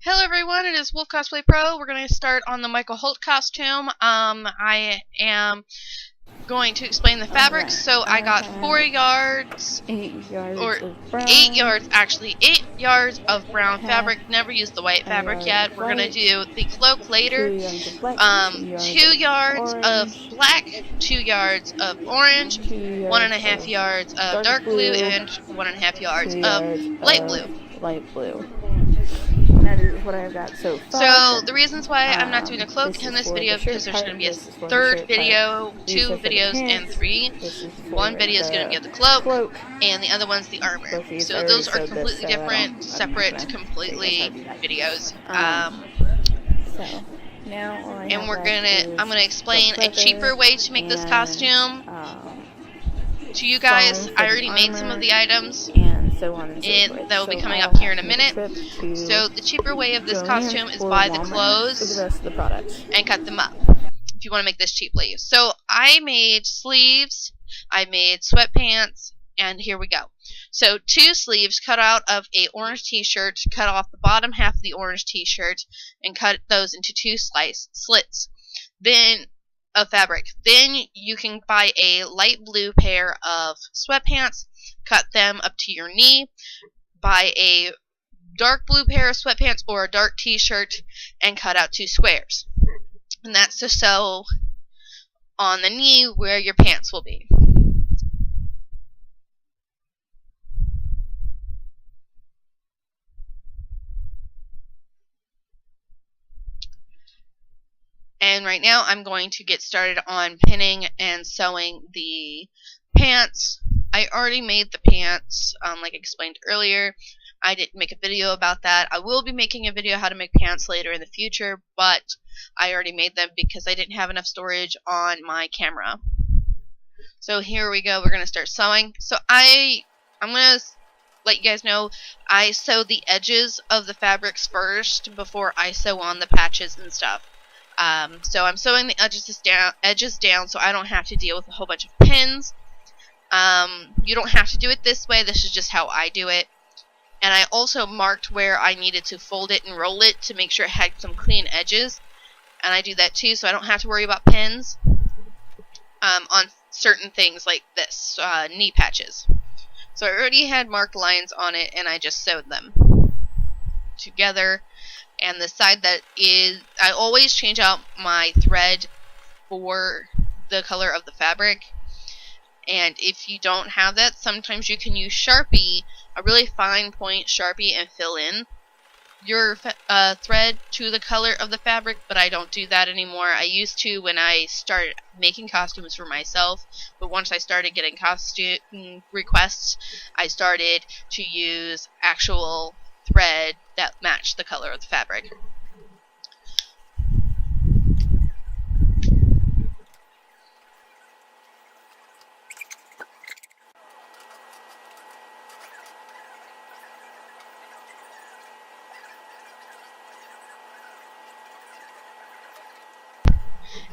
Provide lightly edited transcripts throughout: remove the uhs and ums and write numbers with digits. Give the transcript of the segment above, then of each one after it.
Hello everyone, it is Wolf Cosplay Pro. We're going to start on the Michael Holt costume. I am going to explain the fabrics. So I got 4 yards, 8 yards or of brown, 8 yards actually, 8 yards of brown fabric. Never used the white fabric yet. We're going to do the cloak later. 2 yards of black, 2 yards of black, 2 yards of orange, 2 yards 1.5 yards of dark blue, and 1.5 yards of light blue. Light blue. That is what I've got so far. So the reasons why I'm not doing a cloak in this video because there's going to be a third video, 2 videos, and 3. One video is going to be of the cloak, and the other one's the armor. So those are completely different, separate, completely videos. So now and I'm gonna explain a cheaper way to make this costume to you guys. I already made some of the items, and so on and so forth. That will be coming up here in a minute. So the cheaper way of this costume is buy the clothes and cut them up if you want to make this cheaply. So I made sleeves, I made sweatpants, and here we go. So 2 sleeves cut out of a orange t-shirt, cut off the bottom half of the orange t-shirt and cut those into 2 slits. Then of fabric. Then you can buy a light blue pair of sweatpants, cut them up to your knee, buy a dark blue pair of sweatpants or a dark t-shirt and cut out 2 squares. And that's to sew on the knee where your pants will be. And right now I'm going to get started on pinning and sewing the pants. I already made the pants, like I explained earlier. I didn't make a video about that. I will be making a video how to make pants later in the future, but I already made them because I didn't have enough storage on my camera. So here we go. We're going to start sewing. So I'm going to let you guys know I sew the edges of the fabrics first before I sew on the patches and stuff. So I'm sewing the edges down so I don't have to deal with a whole bunch of pins. You don't have to do it this way. This is just how I do it. And I also marked where I needed to fold it and roll it to make sure it had some clean edges. And I do that too, so I don't have to worry about pins on certain things like this, knee patches. So I already had marked lines on it, and I just sewed them together. And the side that is, I always change out my thread for the color of the fabric. And if you don't have that, sometimes you can use Sharpie, a really fine point Sharpie, and fill in your thread to the color of the fabric, but I don't do that anymore. I used to when I started making costumes for myself, but once I started getting costume requests, I started to use actual thread that matched the color of the fabric.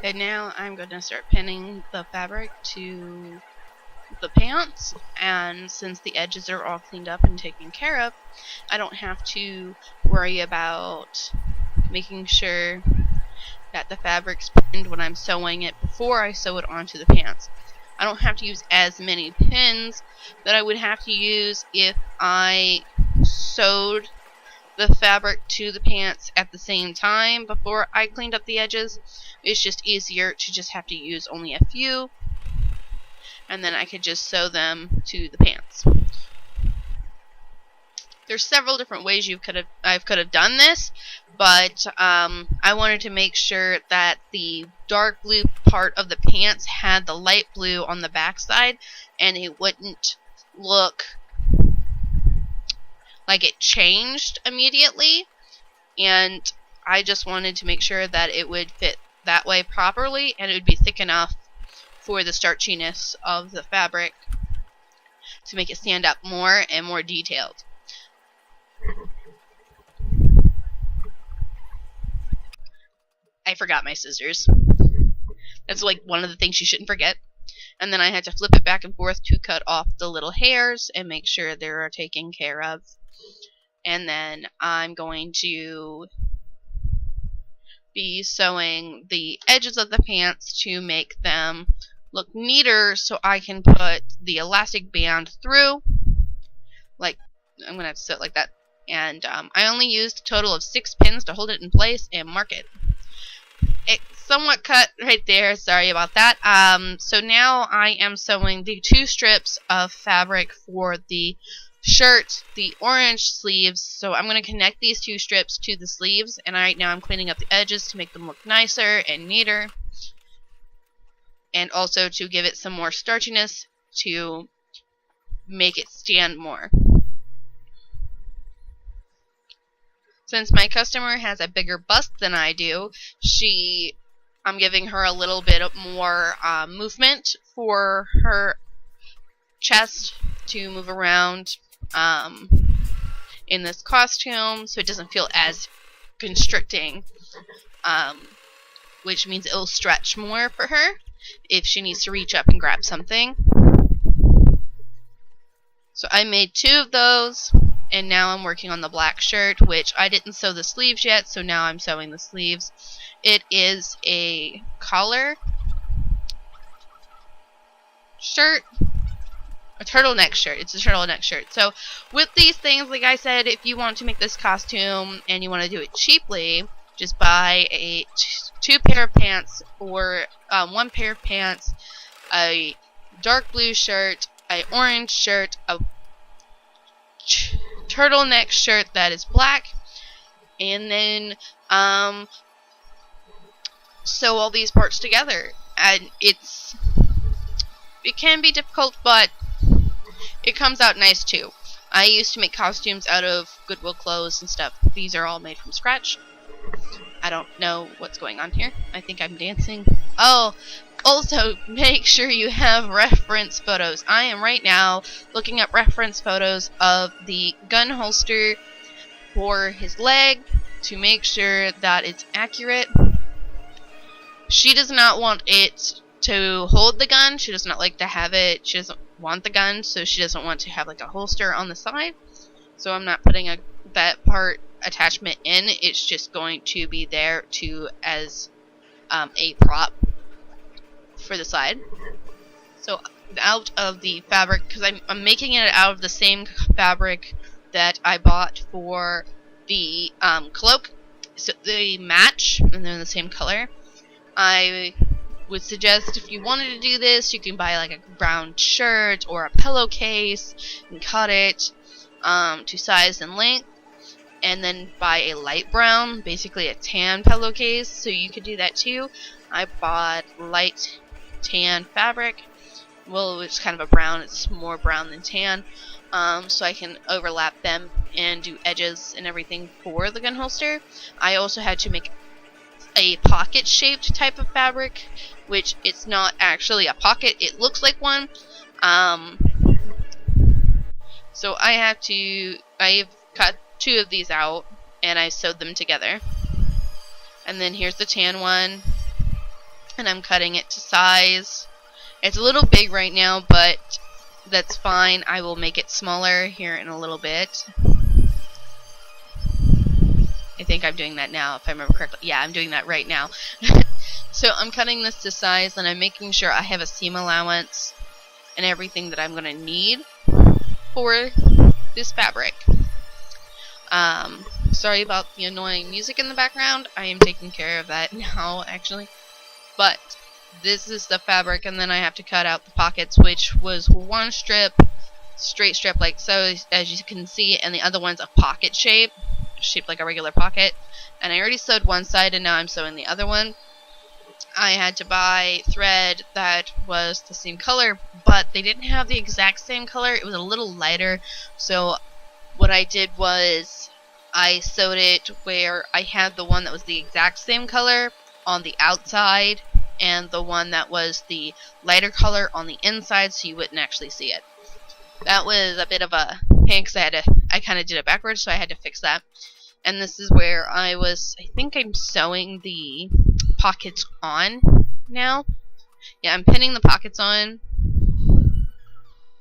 And now I'm going to start pinning the fabric to the pants, and since the edges are all cleaned up and taken care of, I don't have to worry about making sure that the fabric's pinned when I'm sewing it before I sew it onto the pants. I don't have to use as many pins that I would have to use if I sewed the fabric to the pants at the same time before I cleaned up the edges. It's just easier to just have to use only a few, and then I could just sew them to the pants. There's several different ways I could have done this, but I wanted to make sure that the dark blue part of the pants had the light blue on the back side, and it wouldn't look like it changed immediately. And I just wanted to make sure that it would fit that way properly, and it would be thick enough for the starchiness of the fabric to make it stand up more and more detailed. I forgot my scissors. That's like one of the things you shouldn't forget. And then I had to flip it back and forth to cut off the little hairs and make sure they are taken care of. and then I'm going to be sewing the edges of the pants to make them look neater, so I can put the elastic band through. Like, I'm gonna have to sew it like that. And I only used a total of 6 pins to hold it in place and mark it. It's somewhat cut right there, sorry about that. So now I am sewing the 2 strips of fabric for the shirt, the orange sleeves. So I'm going to connect these 2 strips to the sleeves, and right now I'm cleaning up the edges to make them look nicer and neater, and also to give it some more starchiness to make it stand more. Since my customer has a bigger bust than I do, I'm giving her a little bit more movement for her chest to move around in this costume, so it doesn't feel as constricting, which means it'll stretch more for her if she needs to reach up and grab something. So I made 2 of those, and now I'm working on the black shirt, which I didn't sew the sleeves yet, so now I'm sewing the sleeves. It is a collar shirt, a turtleneck shirt. It's a turtleneck shirt. So with these things, like I said, if you want to make this costume and you want to do it cheaply, just buy a 2 pair of pants, or 1 pair of pants, a dark blue shirt, a orange shirt, a turtleneck shirt that is black, and then sew all these parts together. And it can be difficult, but it comes out nice too. I used to make costumes out of Goodwill clothes and stuff. These are all made from scratch. I don't know what's going on here. I think I'm dancing. Oh, also, make sure you have reference photos. I am right now looking at reference photos of the gun holster for his leg to make sure that it's accurate. She does not want it to hold the gun. She does not like to have it. She doesn't want the gun, so she doesn't want to have like a holster on the side. So I'm not putting that part attachment in. It's just going to be there as a prop for the side. So out of the fabric, because I'm making it out of the same fabric that I bought for the cloak, so they match and they're the same color. I would suggest, if you wanted to do this, you can buy like a brown shirt or a pillowcase and cut it to size and length, and then buy a light brown, basically a tan pillowcase, so you could do that too. I bought light tan fabric. Well, it's kind of a brown, it's more brown than tan, so I can overlap them and do edges and everything for the gun holster. I also had to make a pocket shaped type of fabric, which it's not actually a pocket, it looks like one. So I've cut 2 of these out and I sewed them together. And then here's the tan one, and I'm cutting it to size. It's a little big right now, but that's fine. I will make it smaller here in a little bit. I think I'm doing that now, if I remember correctly. Yeah, I'm doing that right now. So I'm cutting this to size, and I'm making sure I have a seam allowance and everything that I'm going to need for this fabric. Sorry about the annoying music in the background. I am taking care of that now, actually. But this is the fabric, and then I have to cut out the pockets, which was 1 strip, straight strip like so, as you can see, and the other one's a pocket shape, shaped like a regular pocket. And I already sewed one side, and now I'm sewing the other one. I had to buy thread that was the same color, but they didn't have the exact same color. It was a little lighter, so what I did was I sewed it where I had the one that was the exact same color on the outside and the one that was the lighter color on the inside, so you wouldn't actually see it. That was a bit of a pain because I kind of did it backwards, so I had to fix that. And this is where I think I'm sewing the pockets on now. Yeah, I'm pinning the pockets on.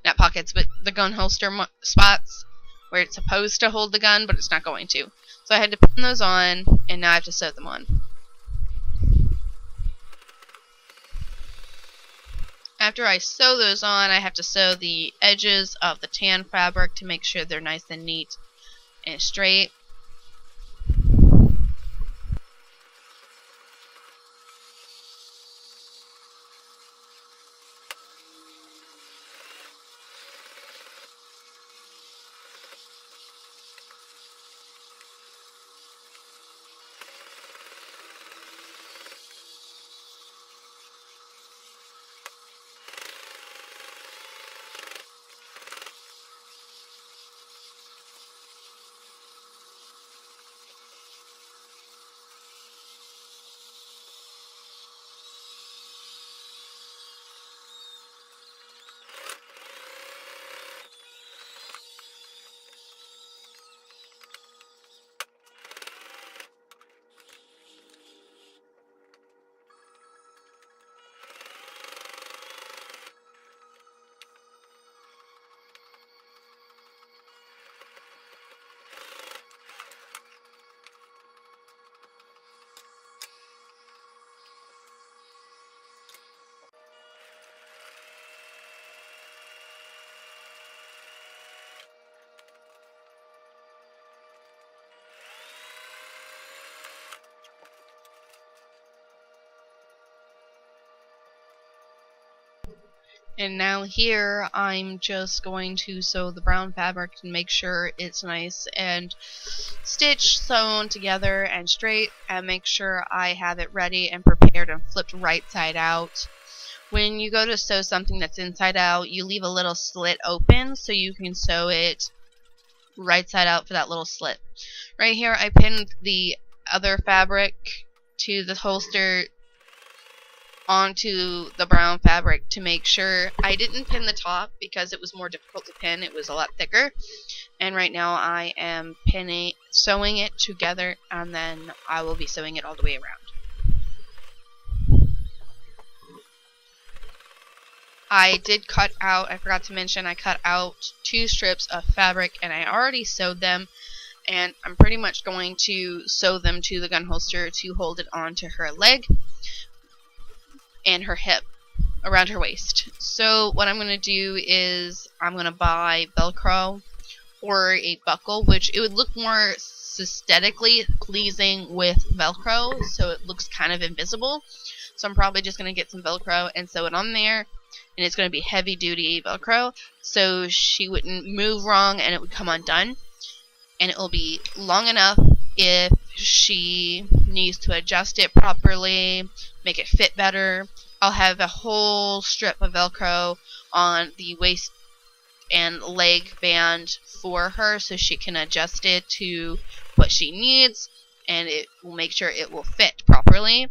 Not pockets, but the gun holster spots. where it's supposed to hold the gun, but it's not going to. So I had to pin those on, and now I have to sew them on. After I sew those on, I have to sew the edges of the tan fabric to make sure they're nice and neat and straight. And now here, I'm just going to sew the brown fabric and make sure it's nice and stitched, sewn together and straight, and make sure I have it ready and prepared and flipped right side out. When you go to sew something that's inside out, you leave a little slit open so you can sew it right side out for that little slit. Right here, I pinned the other fabric to the holster onto the brown fabric to make sure. I didn't pin the top because it was more difficult to pin. It was a lot thicker. And right now I am sewing it together, and then I will be sewing it all the way around. I did cut out, I forgot to mention, I cut out 2 strips of fabric, and I already sewed them, and I'm pretty much going to sew them to the gun holster to hold it onto her leg and her hip, around her waist. So what I'm going to do is I'm going to buy Velcro or a buckle, which it would look more aesthetically pleasing with Velcro, so it looks kind of invisible. So I'm probably just going to get some Velcro and sew it on there, and it's going to be heavy duty Velcro, so she wouldn't move wrong and it would come undone, and it will be long enough if she needs to adjust it properly, make it fit better. I'll have a whole strip of Velcro on the waist and leg band for her so she can adjust it to what she needs, and it will make sure it will fit properly.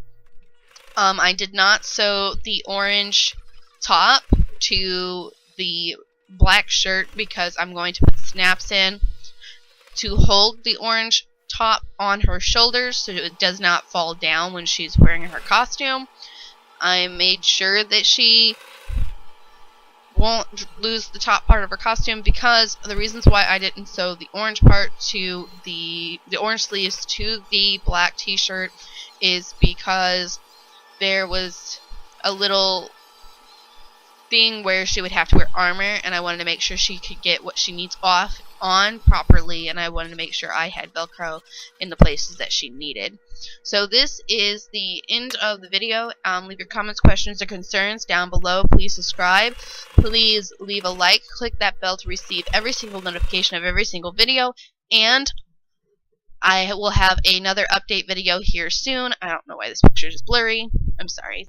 I did not sew the orange top to the black shirt because I'm going to put snaps in to hold the orange top on her shoulders so it does not fall down when she's wearing her costume. I made sure that she won't lose the top part of her costume, because the reasons why I didn't sew the orange part to the orange sleeves to the black t-shirt is because there was a little thing where she would have to wear armor, and I wanted to make sure she could get what she needs on properly, and I wanted to make sure I had Velcro in the places that she needed. So this is the end of the video. Leave your comments, questions, or concerns down below. Please subscribe. Please leave a like. Click that bell to receive every single notification of every single video, and I will have another update video here soon. I don't know why this picture is blurry. I'm sorry.